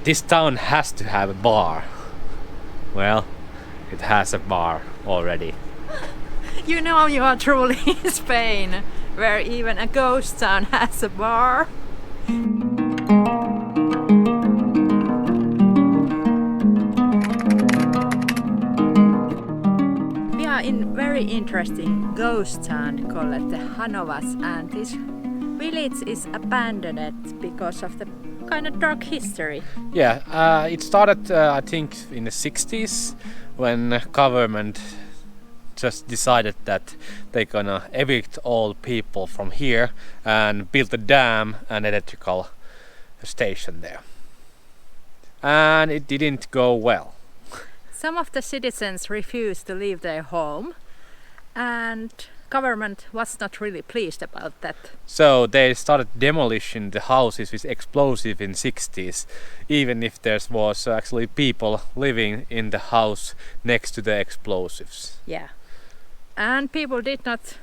This town has to have a bar. Well, it has a bar already. You know you are truly in Spain, where even a ghost town has a bar. We are in very interesting ghost town called the Janovas, and this village is abandoned because of the kind of dark history. Yeah, it started I think in the 60s when government just decided that they're gonna evict all people from here and build a dam and electrical station there. And it didn't go well. Some of the citizens refused to leave their home, and government was not really pleased about that. So they started demolishing the houses with explosive in 60s, even if there was actually people living in the house next to the explosives. Yeah. And people did not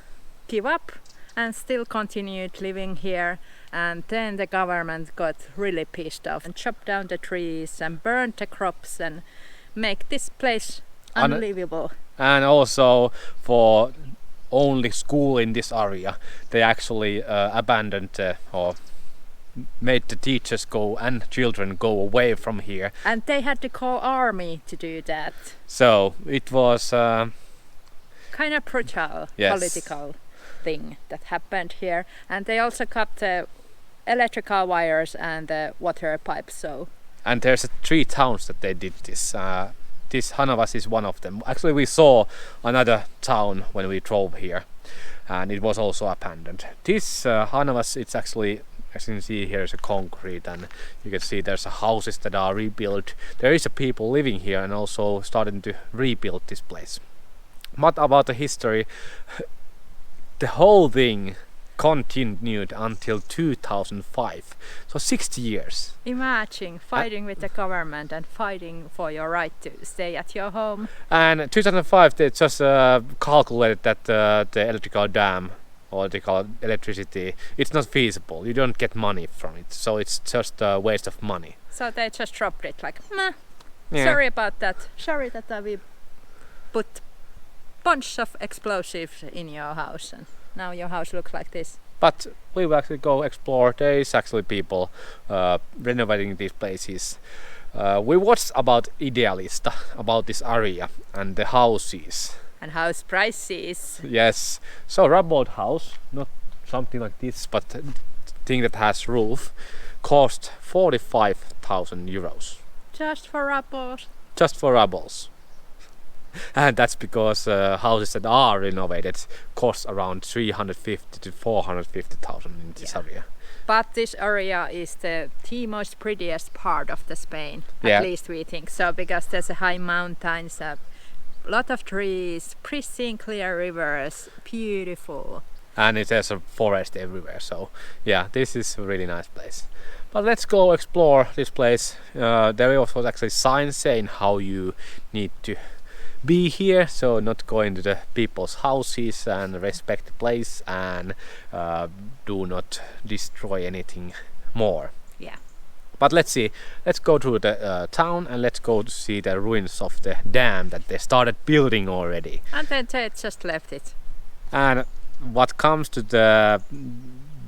give up and still continued living here, and then the government got really pissed off and chopped down the trees and burned the crops and make this place unlivable. And also for only school in this area, they actually abandoned or made the teachers go and children go away from here. And they had to call army to do that. So it was kind of brutal political thing that happened here. And they also cut the electrical wires and the water pipes. So. And there's 3 towns that they did this. This Janovas is one of them. Actually, we saw another town when we drove here, and it was also abandoned. This Janovas, it's actually, as you can see here, is a concrete, and you can see there's houses that are rebuilt. There is a people living here and also starting to rebuild this place. What about the history? The whole thing continued until 2005, so 60 years. Imagine fighting with the government and fighting for your right to stay at your home. And 2005 they just calculated that the electrical dam, or they call it electricity, it's not feasible. You don't get money from it, so it's just a waste of money. So they just dropped it like, meh, Yeah. sorry about that. Sorry that we put bunch of explosives in your house and now your house looks like this. But we will actually go explore. There is actually people renovating these places. We watched about Idealista, about this area and the houses. And house prices. Yes. So rubble house, not something like this, but a thing that has roof, cost 45,000 euros. Just for rubbles? Just for rubbles. And that's because houses that are renovated cost around 350 to 450,000 in this area. But this area is the most prettiest part of the Spain, Yeah. at least we think so, because there's a high mountains, a lot of trees, pristine clear rivers, beautiful. And there's a forest everywhere, so yeah, this is a really nice place. But let's go explore this place. There was actually signs saying how you need to be here, so not go into the people's houses and respect the place and do not destroy anything more. Yeah. But let's see, let's go through the town and let's go to see the ruins of the dam that they started building already. And then they just left it. And what comes to the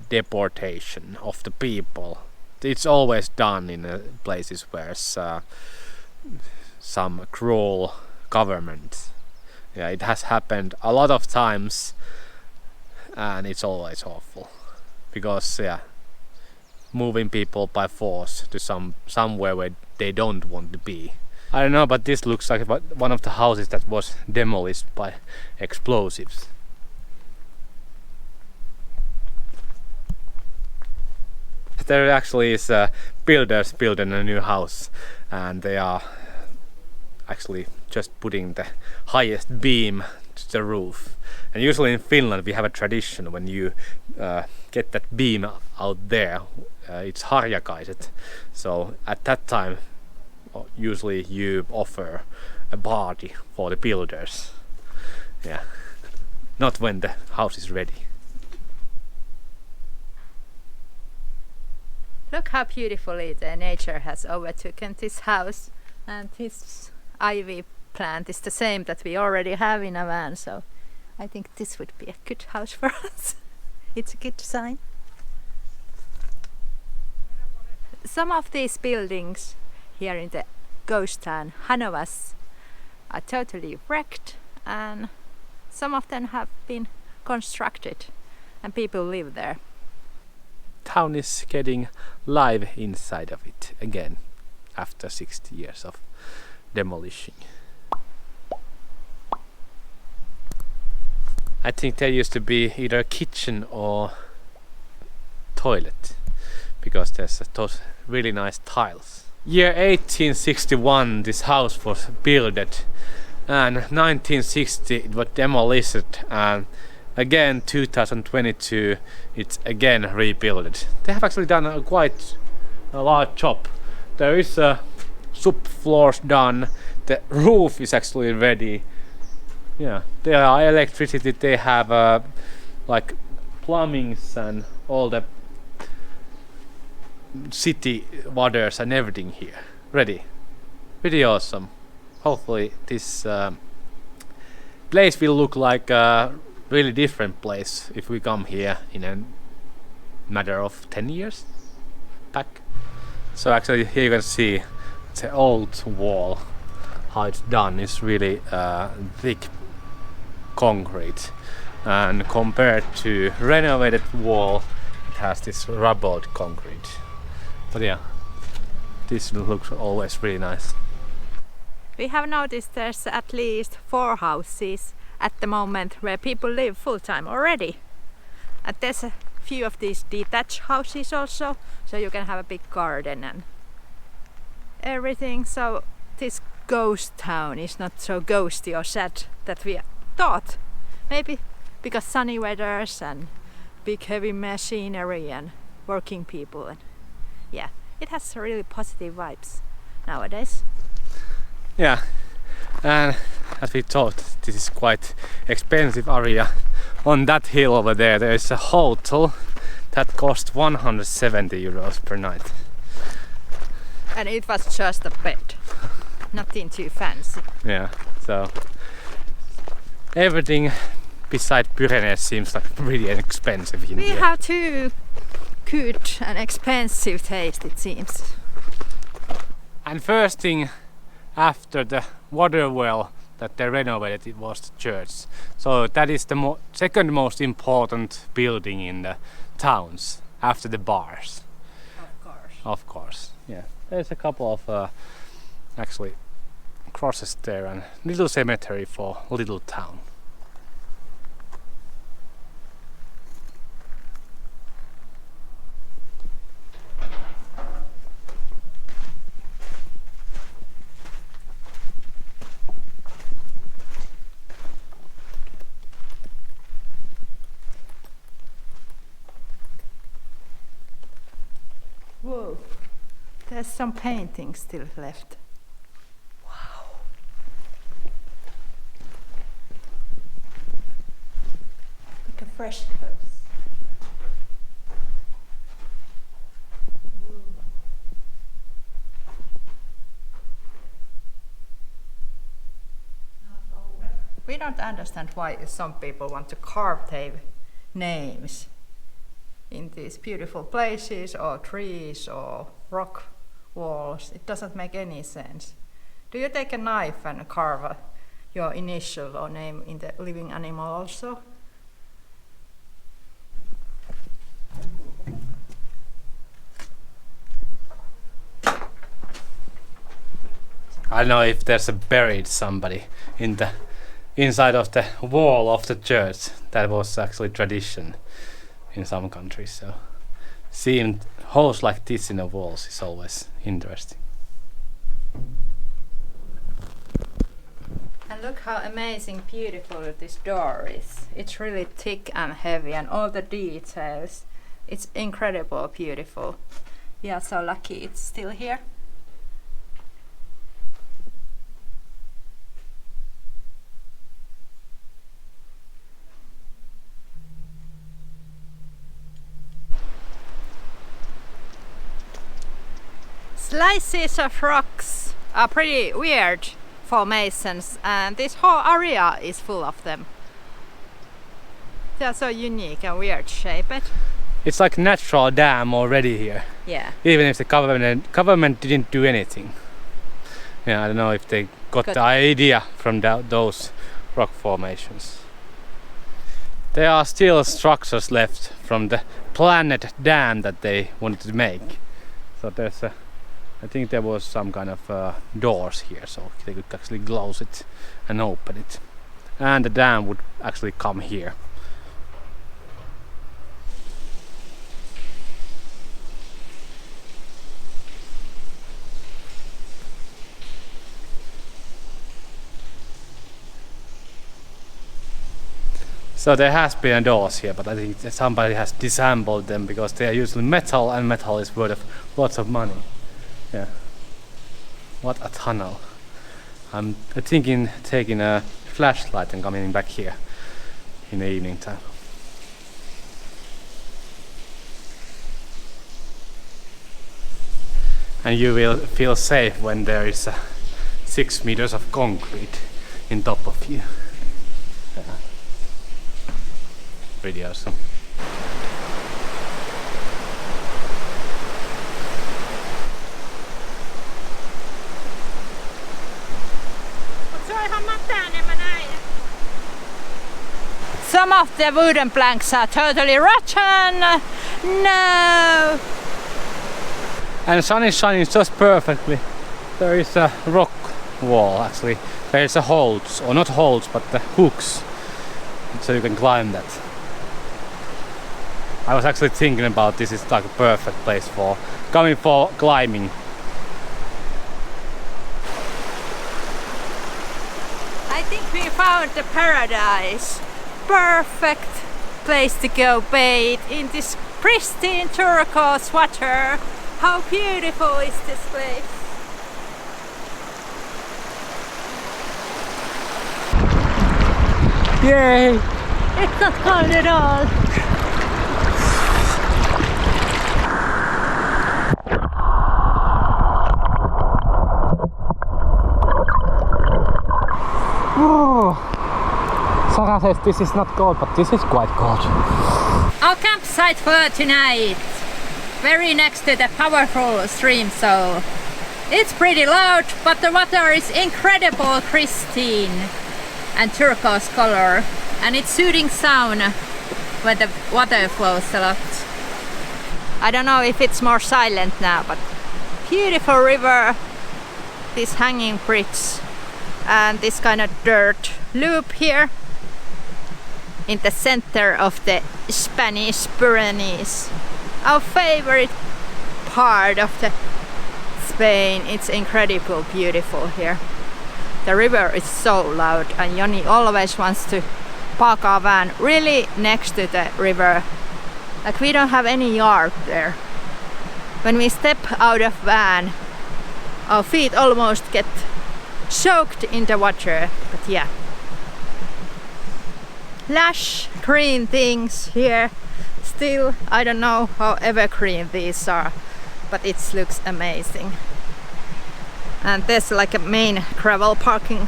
deportation of the people, it's always done in places where some cruel government. Yeah, it has happened a lot of times and it's always awful because moving people by force to somewhere where they don't want to be. I don't know, but this looks like one of the houses that was demolished by explosives. There actually is builders building a new house, and they are actually just putting the highest beam to the roof. And usually in Finland we have a tradition when you get that beam out there, it's harjakaiset. So at that time usually you offer a party for the builders. Yeah, not when the house is ready. Look how beautifully the nature has overtaken this house, and this ivy plant is the same that we already have in a van, so I think this would be a good house for us. It's a good sign. Some of these buildings here in the ghost town Janovas are totally wrecked, and some of them have been constructed and people live there. Town is getting live inside of it again after 60 years of demolishing. I think there used to be either a kitchen or toilet because there's those really nice tiles. Year 1861 this house was built, and 1960 it was demolished, and again 2022 it's again rebuilt. They have actually done quite a large job. There is a subfloors done, the roof is actually ready. Yeah, there are electricity, they have like plumbings and all the city waters and everything here ready. Pretty awesome. Hopefully this place will look like a really different place if we come here in a matter of 10 years back. So actually here you can see the old wall, how it's done. It's really thick concrete, and compared to renovated wall it has this rubbled concrete. But yeah, this looks always really nice. We have noticed there's at least 4 houses at the moment where people live full time already. And there's a few of these detached houses also, so you can have a big garden and everything. So this ghost town is not so ghosty or sad that we thought. Maybe because sunny weathers and big heavy machinery and working people, and yeah, it has really positive vibes nowadays. Yeah, and as we thought, this is quite expensive area. On that hill over there, there is a hotel that costs 170 euros per night. And it was just a bed, nothing too fancy. Yeah, so everything beside Pyrenees seems like really expensive in We here. have too good and expensive taste, it seems. And first thing after the water well that they renovated, it was the church. So that is the second most important building in the towns after the bars. Of course. Of course, yeah. There's a couple of actually crosses there and little cemetery for little town. Whoa, there's some painting still left. Wow. Like a fresh house. We don't understand why some people want to carve their names in these beautiful places or trees or rock walls. It doesn't make any sense. Do you take a knife and carve your initial or name in the living animal also? I don't know if there's a buried somebody in the inside of the wall of the church. That was actually tradition in some countries. So seeing holes like this in the walls is always interesting. And look how amazing beautiful this door is. It's really thick and heavy, and all the details. It's incredible beautiful. We are so lucky it's still here. Slices of rocks are pretty weird formations, and this whole area is full of them. They are so unique and weird shaped. It's like natural dam already here. Yeah. Even if the government didn't do anything. Yeah, I don't know if they got the idea from those rock formations. There are still structures left from the planned dam that they wanted to make. So there's I think there was some kind of doors here, so they could actually close it and open it. And the dam would actually come here. So there has been doors here, but I think that somebody has disassembled them because they are usually metal, and metal is worth lots of money. Yeah. What a tunnel. I'm thinking taking a flashlight and coming back here in the evening time. And you will feel safe when there is 6 meters of concrete in top of you. Yeah. Pretty awesome. Some of the wooden planks are totally rotten. No! And the sun is shining just perfectly. There is a rock wall actually. There is a holes, or not holes, but the hooks, so you can climb that. I was actually thinking about this is like a perfect place for climbing. I think we found the paradise. Perfect place to go bathe in this pristine turquoise water. How beautiful is this place? Yay! It's not cold at all. Sarah says this is not cold, but this is quite cold. Our campsite for tonight, very next to the powerful stream, so it's pretty loud, but the water is incredible pristine and turquoise color, and it's soothing sound when the water flows a lot. I don't know if it's more silent now, but beautiful river, this hanging bridge, and this kind of dirt loop here in the center of the Spanish Pyrenees. Our favorite part of the Spain. It's incredible beautiful here. The river is so loud, and Joni always wants to park our van really next to the river. Like, we don't have any yard there. When we step out of van, our feet almost get soaked in the water, but yeah. Lush green things here. Still, I don't know how evergreen these are, but it looks amazing. And there's like a main gravel parking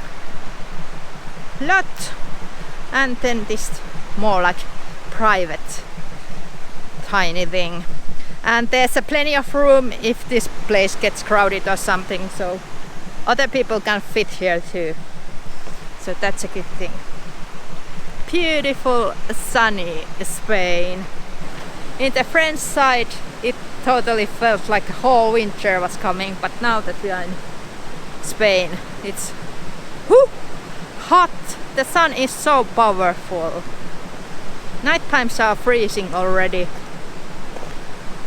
lot, and then this more like private tiny thing. And there's plenty of room if this place gets crowded or something, so other people can fit here too. So that's a good thing. Beautiful sunny Spain. In the French side it totally felt like a whole winter was coming, but now that we are in Spain it's hot. The sun is so powerful. Night times are freezing already,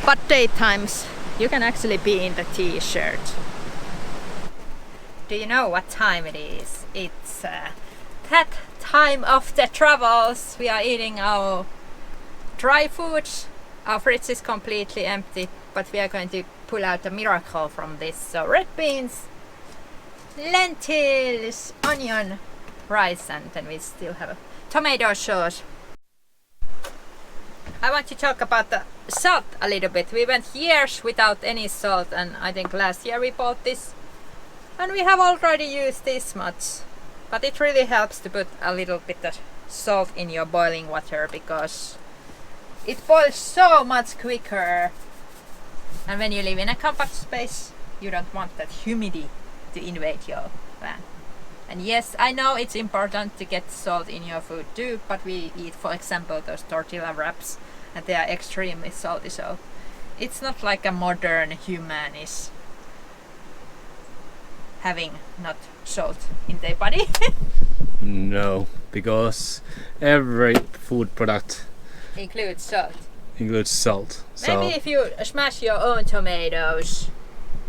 but daytimes you can actually be in the t-shirt. Do you know what time it is? It's that time of the travels. We are eating our dry foods. Our fridge is completely empty, but we are going to pull out a miracle from this. So red beans, lentils, onion, rice, and then we still have a tomato sauce. I want to talk about the salt a little bit. We went years without any salt, and I think last year we bought this. And we have already used this much. But it really helps to put a little bit of salt in your boiling water because it boils so much quicker. And when you live in a compact space, you don't want that humidity to invade your van. And yes, I know it's important to get salt in your food too, but we eat, for example, those tortilla wraps and they are extremely salty, so it's not like a modern human is having not salt in their body. No, because every food product Includes salt. So Maybe if you smash your own tomatoes,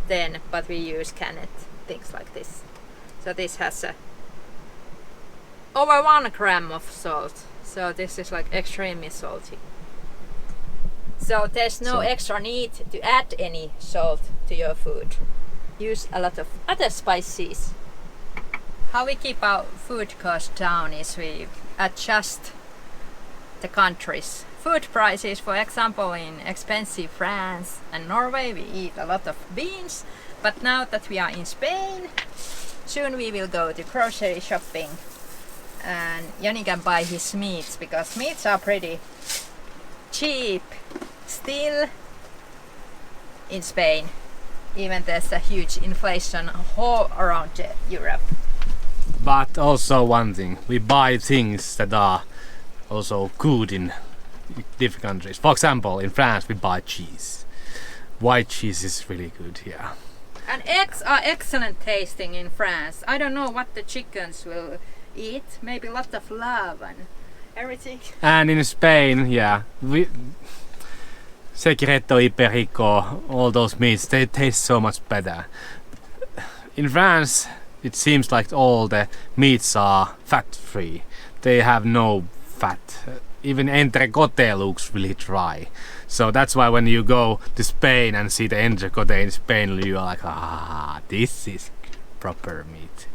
then, but we use canned things like this. So this has over 1 gram of salt. So this is like extremely salty. So there's no extra need to add any salt to your food. Use a lot of other spices. How we keep our food cost down is we adjust the countries' food prices. For example, in expensive France and Norway we eat a lot of beans, but now that we are in Spain, soon we will go to grocery shopping and Jani can buy his meats because meats are pretty cheap still in Spain, even there's a huge inflation all around Europe. But also one thing, we buy things that are also good in different countries. For example, in France we buy cheese. White cheese is really good here. And eggs are excellent tasting in France. I don't know what the chickens will eat. Maybe a lot of love and everything. And in Spain, yeah, Secreto, Iberico, all those meats, they taste so much better. In France, it seems like all the meats are fat-free. They have no fat. Even entrecôte looks really dry. So that's why when you go to Spain and see the entrecôte in Spain, you are like, ah, this is proper meat.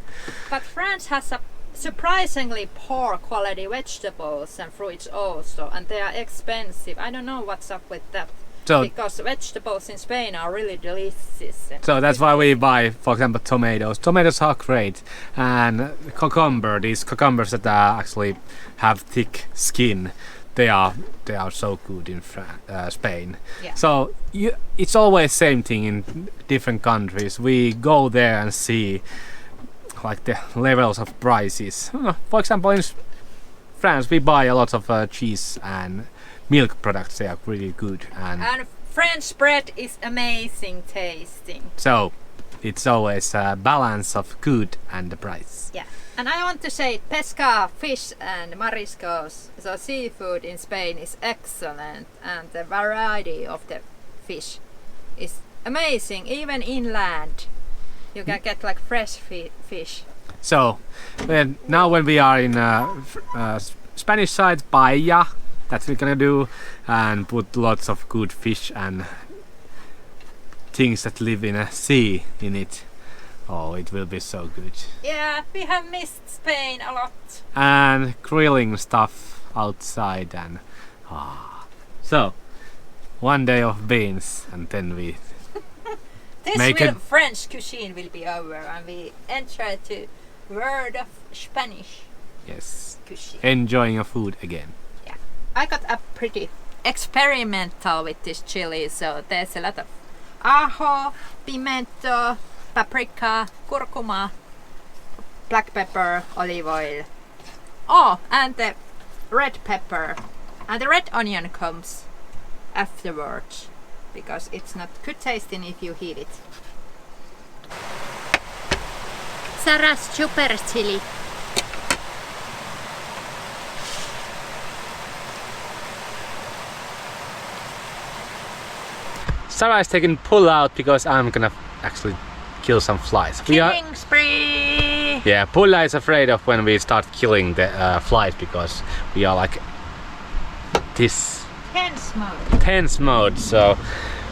But France has a surprisingly poor quality vegetables and fruits also, and they are expensive. I don't know what's up with that. So, because vegetables in Spain are really delicious. So that's why we buy, for example, tomatoes. Tomatoes are great, and these cucumbers that actually have thick skin, they are so good in Spain. Yeah. So it's always same thing in different countries. We go there and see like the levels of prices. For example, in France we buy a lot of cheese and milk products. They are really good, and French bread is amazing tasting. So it's always a balance of good and the price. Yeah, and I want to say pesca, fish and mariscos, so seafood in Spain is excellent, and the variety of the fish is amazing. Even inland you can get like fresh fish. So now when we are in Spanish side, paella, that's what we're gonna do, and put lots of good fish and things that live in a sea in it. Oh, it will be so good. Yeah, we have missed Spain a lot. And grilling stuff outside and so one day of beans and then we French cuisine will be over and we enter to world of Spanish. Yes. Cuisine. Enjoying your food again. Yeah. I got a pretty experimental with this chili, so there's a lot of ajo, pimento, paprika, curcuma, black pepper, olive oil. Oh, and the red pepper. And the red onion comes afterwards, because it's not good tasting if you heat it. Sarah's super chili. Sarah is taking pull out because I'm gonna actually kill some flies. Killing spree! Yeah, Pulla is afraid of when we start killing the flies because we are like this tense mode, so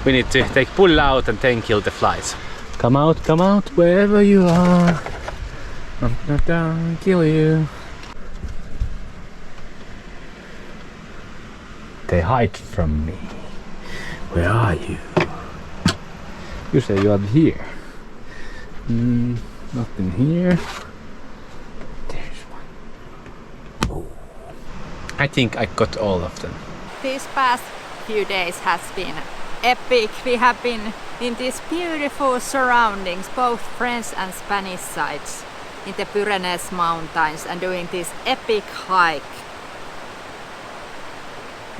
we need to take Pulla out and then kill the flies. Come out, wherever you are. I'm gonna kill you. they hide from me. Where are you? You say you are here. Nothing here. There's one. Oh. I think I got all of them. These past few days has been epic. We have been in these beautiful surroundings, both French and Spanish sides, in the Pyrenees mountains, and doing this epic hike.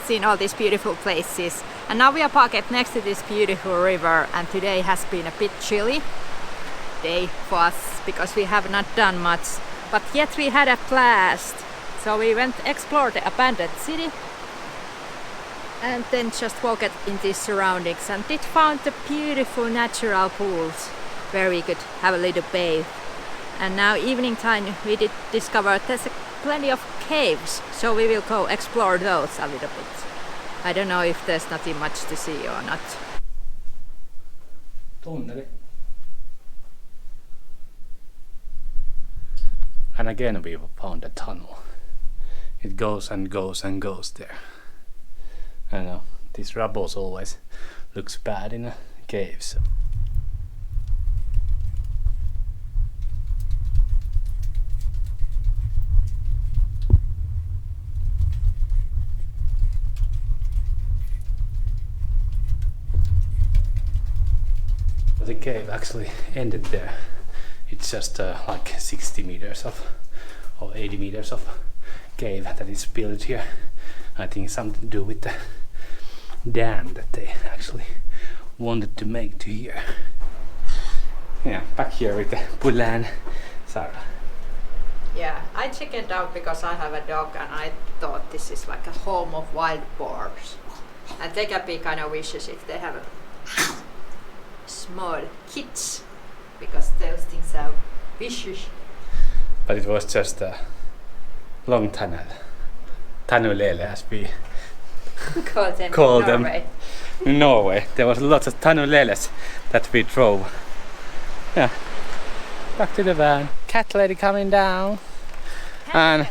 Seen all these beautiful places, and now we are parked next to this beautiful river, and today has been a bit chilly day for us because we have not done much, but yet we had a blast. So we went to explore the abandoned city and then just walked in these surroundings and did found the beautiful natural pools where we could have a little bathe. And now evening time we did discover there's plenty of caves, so we will go explore those a little bit. I don't know if there's nothing much to see or not. Tunneli. And again we found a tunnel. It goes and goes and goes there. I know, these rubbles always looks bad in a cave. So. The cave actually ended there. It's just like 60 meters of or 80 meters of cave that is built here. I think it's something to do with the dam that they actually wanted to make to here. Yeah, back here with the Pulan Sarah. Yeah, I chickened out because I have a dog and I thought this is like a home of wild boars. And they can be kind of vicious if they have small kids, because those things are vicious. But it was just a long tunnel. Tunnelele as we call them in Norway. In Norway. There was lots of tunneles that we drove. Yeah. Back to the van. Cat lady coming down. And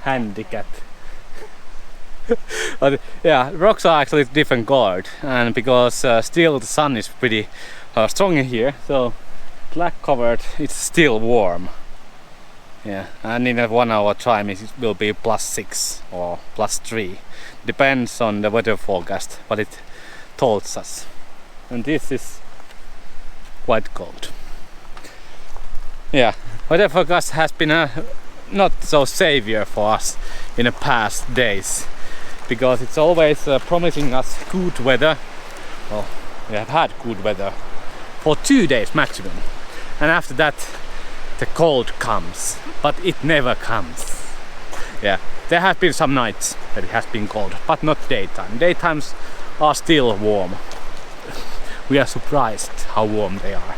handicapped. But yeah, rocks are actually different colored, and because still the sun is pretty strong in here, so black covered, it's still warm. Yeah, and in a 1 hour time it will be +6 or +3. Depends on the weather forecast, what it told us. And this is quite cold. Yeah, weather forecast has been not so savior for us in the past days, because it's always promising us good weather. Well, we have had good weather for 2 days maximum, and after that the cold comes, but it never comes. Yeah, there have been some nights that it has been cold, but not daytime. Daytimes are still warm. We are surprised how warm they are.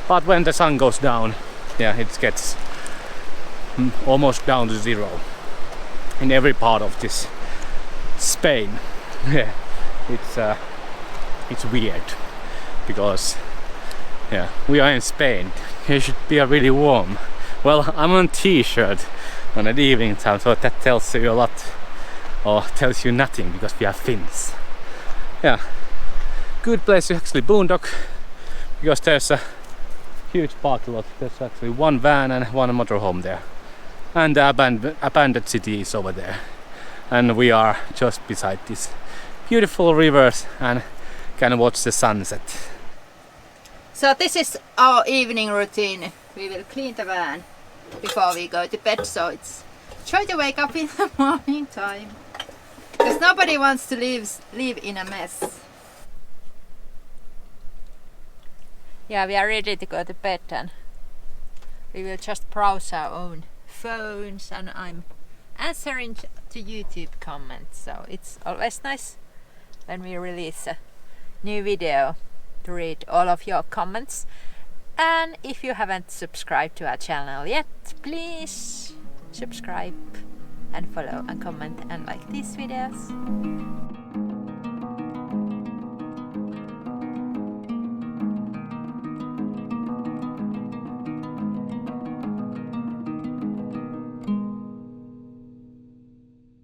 But when the sun goes down, yeah, it gets almost down to 0 in every part of this Spain. Yeah, it's weird because yeah, we are in Spain. It should be really warm. Well, I'm on t-shirt on an evening time, so that tells you a lot, or tells you nothing, because we are Finns. Yeah, good place to actually boondock, because there's a huge parking lot. There's actually one van and one motorhome there, and the abandoned city is over there. And we are just beside these beautiful rivers and can watch the sunset. So this is our evening routine. We will clean the van before we go to bed, so it's try to wake up in the morning time, because nobody wants to live in a mess. Yeah, we are ready to go to bed, and we will just browse our own phones, and I'm answering to YouTube comments, so it's always nice when we release a new video to read all of your comments. And if you haven't subscribed to our channel yet, please subscribe and follow and comment and like these videos.